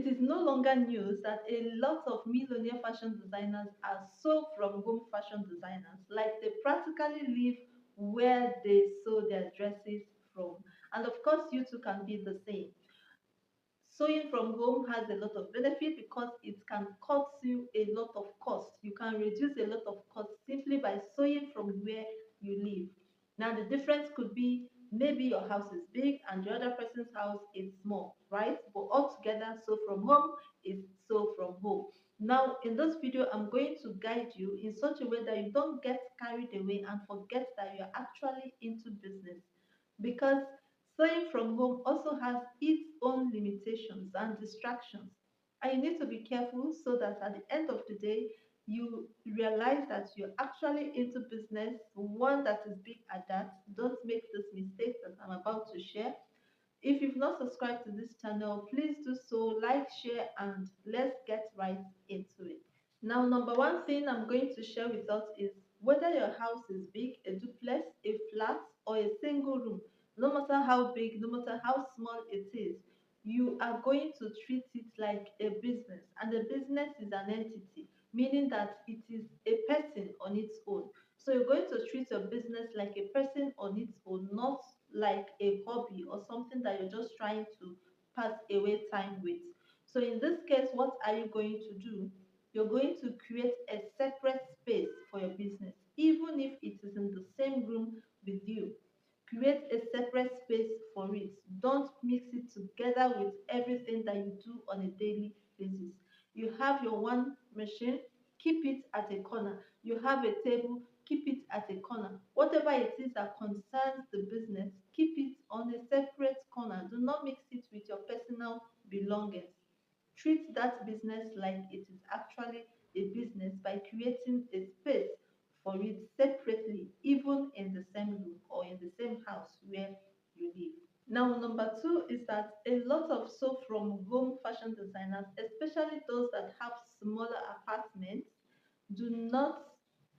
It is no longer news that a lot of millionaire fashion designers are so from home fashion designers, like they practically live where they sew their dresses from. And of course, you too can be the same. Sewing from home has a lot of benefit because it can cut you a lot of cost. You can reduce a lot of cost simply by sewing from where you live. Now, the difference could be maybe your house is big and the other person's house is small, right? But altogether, sew from home is sew from home. Now, in this video, I'm going to guide you in such a way that you don't get carried away and forget that you're actually into business. Because sewing from home also has its own limitations and distractions. And you need to be careful so that at the end of the day, you realize that you're actually into business, one that is big at that. Don't make this mistake that I'm about to share. If you've not subscribed to this channel, please do so, like, share, and let's get right into it. Now, number one thing I'm going to share with us is whether your house is big, a duplex, a flat, or a single room, no matter how big, no matter how small it is, you are going to treat it like a business. And a business is an entity, meaning that it is a person on its own. So you're going to treat your business like a person on its own, not like a hobby or something that you're just trying to pass away time with. So in this case, what are you going to do? You're going to create a separate space for your business, even if it is in the same room with you. Create a separate space for it. Don't mix it together with everything that you do on a daily basis. You have your one machine, keep it at a corner. You have a table, keep it at a corner. Whatever it is that concerns the business, keep it on a separate corner. Do not mix it with your personal belongings. Treat that business like it is actually a business by creating a space for it separately, even in the same room or in the same house where you live. Now, number two is that a lot of sew from home fashion designers, especially those that have smaller apartments, do not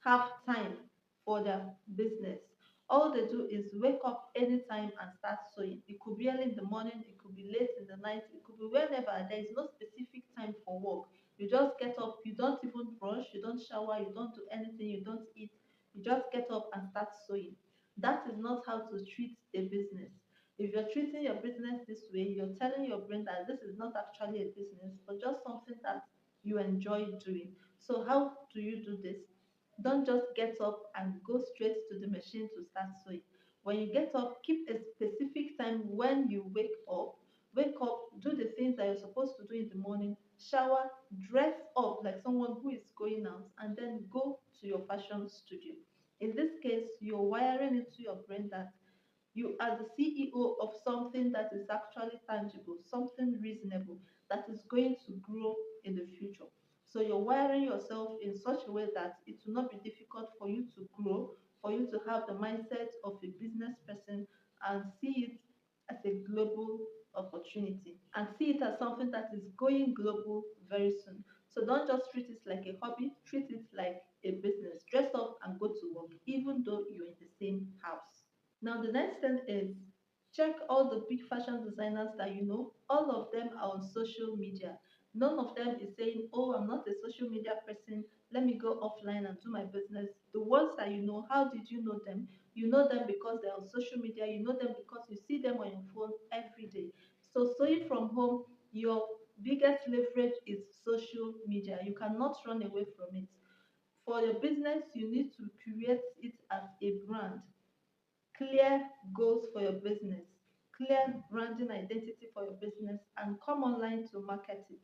have time for their business. All they do is wake up anytime and start sewing. It could be early in the morning, it could be late in the night, it could be whenever. There is no specific time for work. You just get up, you don't even brush, you don't shower, you don't do anything, you don't eat. You just get up and start sewing. That is not how to treat a business. If you're treating your business this way, you're telling your brain that this is not actually a business, but just something that you enjoy doing. So, how do you do this? Don't just get up and go straight to the machine to start sewing. When you get up, keep a specific time when you wake up. Wake up, do the things that you're supposed to do in the morning, shower, dress up like someone who is going out, and then go to your fashion studio. In this case, you're wiring into your brain that you are the CEO of something that is actually tangible, something reasonable that is going to grow in the future. So you're wiring yourself in such a way that it will not be difficult for you to grow, for you to have the mindset of a business person and see it as a global opportunity and see it as something that is going global very soon. So don't just treat it like a hobby, treat it like a business. Dress up and go to work, even though you're in the same house. Now, the next thing is check all the big fashion designers that you know. All of them are on social media. None of them is saying, "Oh, I'm not a social media person. Let me go offline and do my business." The ones that you know, how did you know them? You know them because they're on social media. You know them because you see them on your phone every day. So, sewing from home, your biggest leverage is social media. You cannot run away from it. For your business, you need to create it as a brand. Clear goals for your business, clear branding identity for your business, and come online to market it.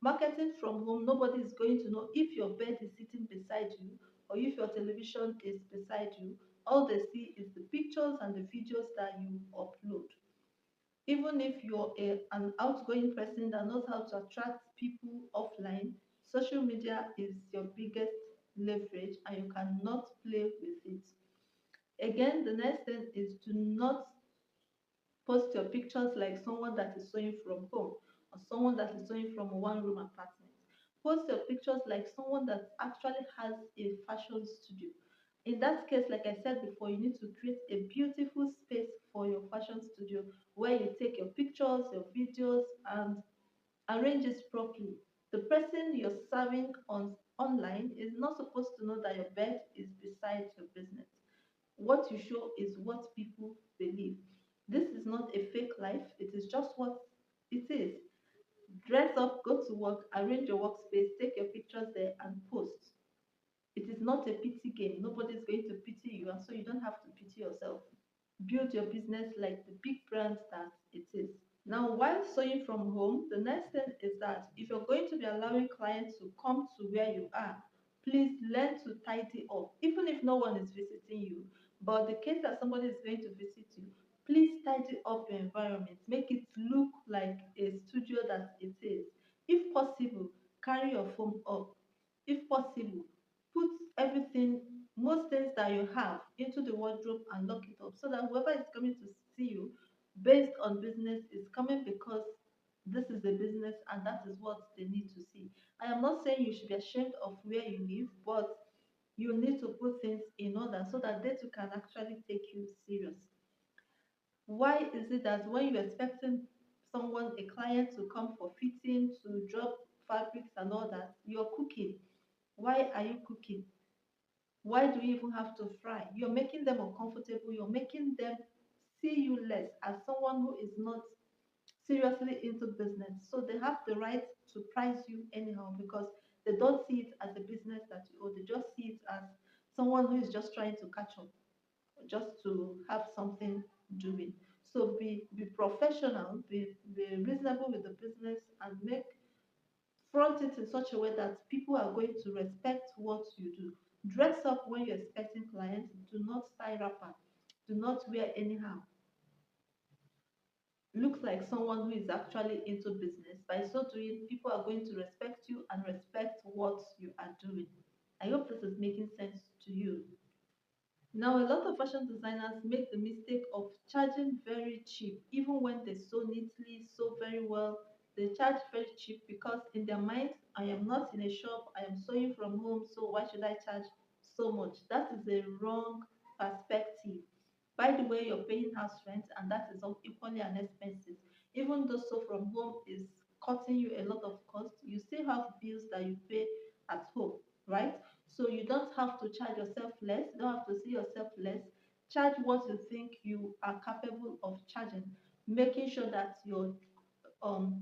Marketing from home, nobody is going to know if your bed is sitting beside you or if your television is beside you. All they see is the pictures and the videos that you upload. Even if you're an outgoing person that knows how to attract people offline, social media is your biggest leverage and you cannot play with it. Again, the next thing is to not post your pictures like someone that is sewing from home or someone that is sewing from a one room apartment. Post your pictures like someone that actually has a fashion studio. In that case, like I said before, you need to create a beautiful space for your fashion studio where you take your pictures, your videos, and Arrange it properly. The person you're serving on online is not supposed to know that your bed is beside your business. What you show is what people believe. This is not a fake life, it is just what it is. Dress up, go to work, arrange your workspace, take your pictures there, and post. It is not a pity game. Nobody is going to pity you, and so you don't have to pity yourself. Build your business like the big brand that it is. Now, while sewing from home, the next thing is that if you're going to be allowing clients to come to where you are, please learn to tidy up, even if no one is visiting you. But the case that somebody is going to visit you, please tidy up your environment. Make it look like a studio that it is. If possible, carry your phone up. If possible, put everything, most things that you have, into the wardrobe and lock it up so that whoever is coming to see you based on business is coming because this is a business and that is what they need to see. I am not saying you should be ashamed of where you live, but you need to put things in order so that they too can actually take you serious. Why is it that when you're expecting someone, a client, to come for fitting, to drop fabrics and all that, you're cooking? Why are you cooking? Why do you even have to fry? You're making them uncomfortable. You're making them see you less as someone who is not seriously into business. So they have the right to price you anyhow because they don't see it as a business that you owe. They just see it as someone who is just trying to catch up, just to have something doing. So be professional, be reasonable with the business, and make front it in such a way that people are going to respect what you do. Dress up when you're expecting clients. Do not tie wrapper. Do not wear anyhow. Look like someone who is actually into business. By so doing, people are going to respect you and respect what you are doing. I hope this is making sense to you. Now, a lot of fashion designers make the mistake of charging very cheap, even when they sew neatly, sew very well. They charge very cheap because in their mind, I am not in a shop, I am sewing from home, so why should I charge so much? That is a wrong perspective. By the way, you're paying house rent, and that is equally an expensive. Even though sew from home is cutting you a lot of cost, you still have bills that you pay at home, right? So you don't have to charge yourself less, you don't have to see yourself less. Charge what you think you are capable of charging, making sure that your um,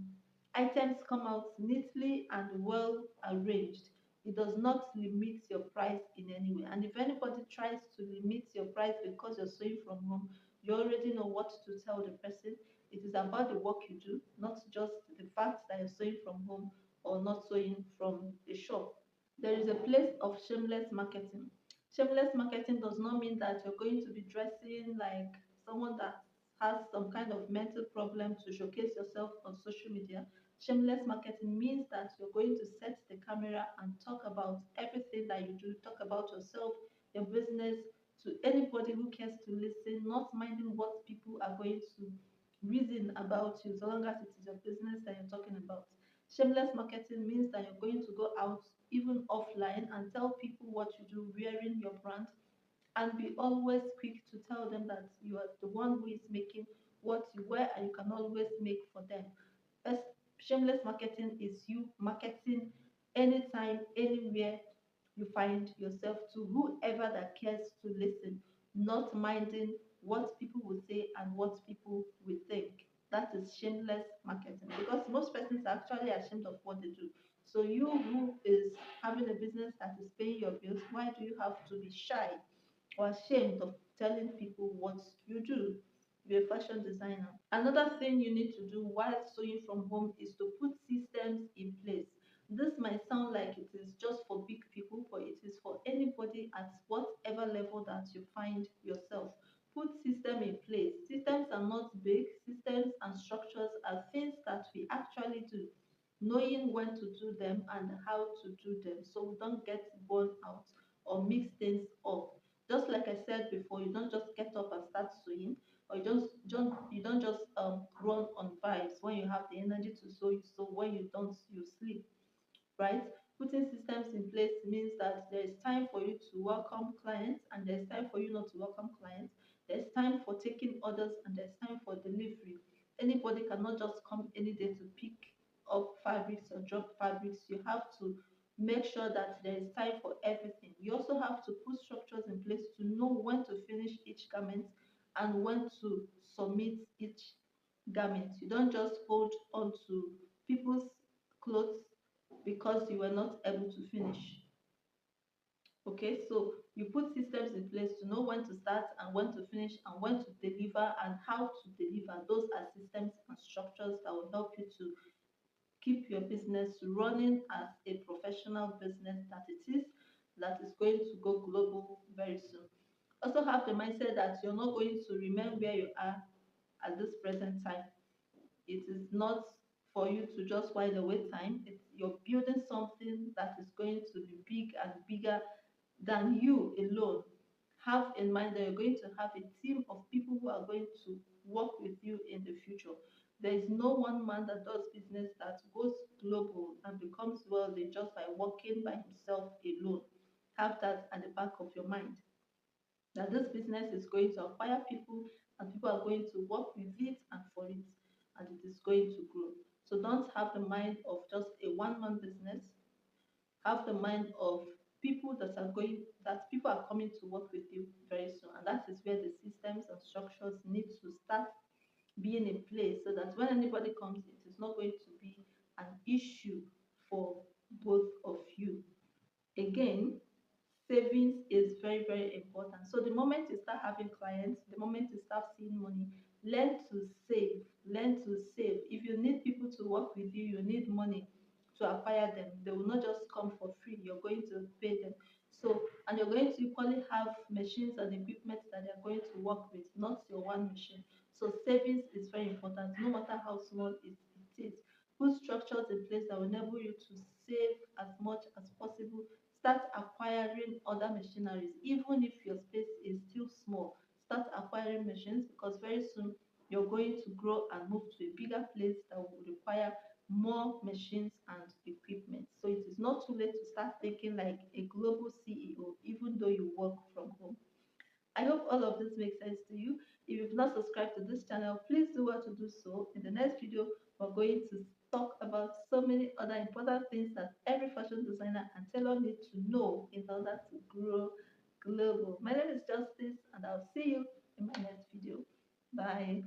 items come out neatly and well arranged. It does not limit your price in any way. And if anybody tries to limit your price because you're sewing from home, you already know what to tell the person. It is about the work you do, not just the fact that you're sewing from home or not sewing from a shop. There is a place of shameless marketing. Shameless marketing does not mean that you're going to be dressing like someone that has some kind of mental problem to showcase yourself on social media. Shameless marketing means that you're going to set the camera and talk about everything that you do, talk about yourself, your business, to anybody who cares to listen, not minding what people are going to reason about you, so long as it is your business that you're talking about. Shameless marketing means that you're going to go out even offline and tell people what you do wearing your brand, and be always quick to tell them that you are the one who is making what you wear and you can always make for them. Best shameless marketing is you marketing anytime, anywhere you find yourself, to whoever that cares to listen, not minding what people will say and what people will think. That is shameless marketing because most persons are actually ashamed of what they do. So you who is having a business that is paying your bills, why do you have to be shy or ashamed of telling people what you do? You're a fashion designer. Another thing you need to do while sewing from home is to put systems in place. This might sound like it is just for big people, but it is for anybody at whatever level that you find yourself. Put system in place. Systems are not big. Systems and structures are things that we actually do, knowing when to do them and how to do them so we don't get burned out or mix things up. Just like I said before, you don't just get up and start sewing, or you don't just run on vibes. When you have the energy to sew, you sew. When you don't, you sleep, right? Putting systems in place means that there is time for you to welcome clients and there's time for you not to welcome clients. There's time for taking orders and there's time for delivery. Anybody cannot just come any day to pick up fabrics or drop fabrics, you have to make sure that there is time for everything. You also have to put structures in place to know when to finish each garment and when to submit each garment. You don't just hold on to people's clothes because you were not able to finish. Okay, so you put systems in place to know when to start and when to finish and when to deliver and how to deliver. Those are systems and structures that will help you to keep your business running as a professional business that is going to go global very soon. Also have the mindset that you're not going to remain where you are at this present time. It is not for you to just while away time. You're building something that is going to be big and bigger than you alone. Have in mind that you're going to have a team of people who are going to work with you in the future. There is no one man that does business that goes global and becomes wealthy just by working by himself alone. Have that at the back of your mind, that this business is going to acquire people and people are going to work with it and for it, and it is going to grow. So don't have the mind of just a one-man business. Have the mind of that people are coming to work with you very soon, and that is where the systems and structures need to start being in place so that when anybody comes, it is not going to be an issue for both of you. Again, savings is very, very important. So the moment you start having clients, the moment you start seeing money, learn to save. Learn to save. If you need people to work with you, you need money to acquire them. They will not just come for free. You're going to pay them. So, and you're going to equally have machines and equipment that they're going to work with, not your one machine. So savings is very important, no matter how small it is. Put structures in place that will enable you to save as much as possible. Start acquiring other machineries, even if your space is still small. Start acquiring machines because very soon you're going to grow and move to a bigger place that will require more machines and equipment. So it is not too late to start thinking like a global CEO, even though you work from home. I hope all of this makes sense to you. If you've not subscribed to this channel, please do well to do so. In the next video, we're going to talk about so many other important things that every fashion designer and tailor need to know in order to grow global. My name is Justice, and I'll see you in my next video. Bye.